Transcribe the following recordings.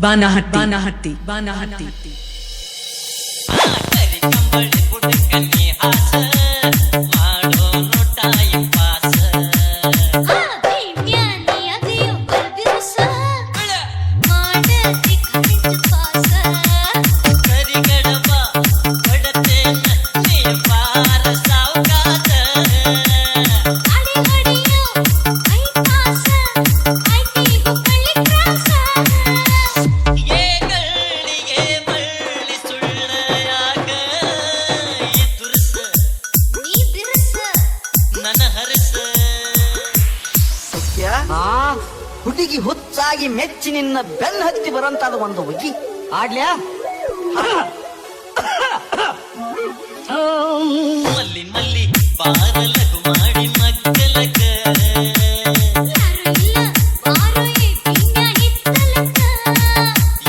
ಬಾನಹಟ್ಟಿ ಕರಿ ಕಂಬಳಿ ಬುಡಕನ್ನಿ ಹಾಸ ಮಾಡೋ ನೋಟಾಯಿ ಪಾಸ ಕರಿಗಡಬ ಬಡತೆ ನಚ್ಚಿ ಪಾರ ಸಾವುಕಾದ ಹುಡುಗಿ ಹುಚ್ಚಾಗಿ ಮೆಚ್ಚಿ ನಿನ್ನ ಬೆನ್ನ ಹತ್ತಿ ಬರಂತಾದ ಒಂದು ಹುಡುಗಿ ಆಡ್ಲ್ಯಾ ಮಲ್ಲಿ ಮಲ್ಲಿ ಬಾರಲಗು ಮಾಡಿ ಮಗ್ಗಲಕ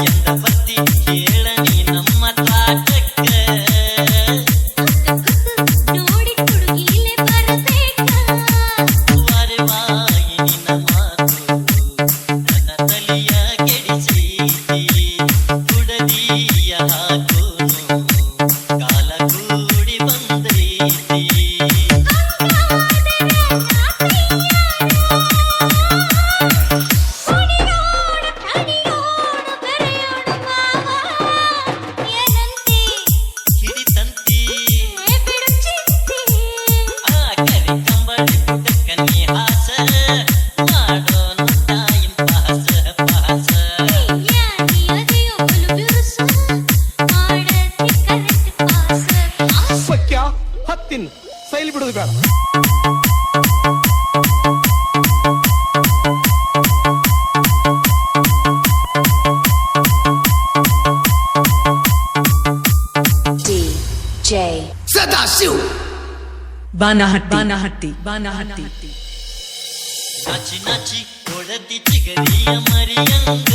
ಎಂದ ಬತ್ತಿ ಕೇಳನಿ ನಮ್ಮ ತಾಟಕ್ಕ ವಾರವಾಗಿ ನಿನ್ನ ಮಾತು ನನ್ನ ತಲಿಯ ಕೆಡಿಸೈತಿ ಕುಡದಿಯ ಹಾಕೋನು ಕಾಲ ಕೂಡಿ ಬಂದೈತಿ ಹಿಡಿತಂತಿ ಆ ಕರಿ ಕಂಬಳಿ ಬುಡಕನ್ನಿ ಹಾಸ ಮಾಡೋ ನೋಟಾಯಿ ಪಾಸ ಪಾಸ ಸಖ್ಯ ಹತ್ತಿನ್ ಸೈಲ್ ಬಿಡುದು ಬೇಡ. DJ ಬಾನಹಟ್ಟಿ ನಾಚಿ ನಾಚಿ ಕೊಡದಿ ಚಿಗರಿಯ ಮರಿಯಂಗ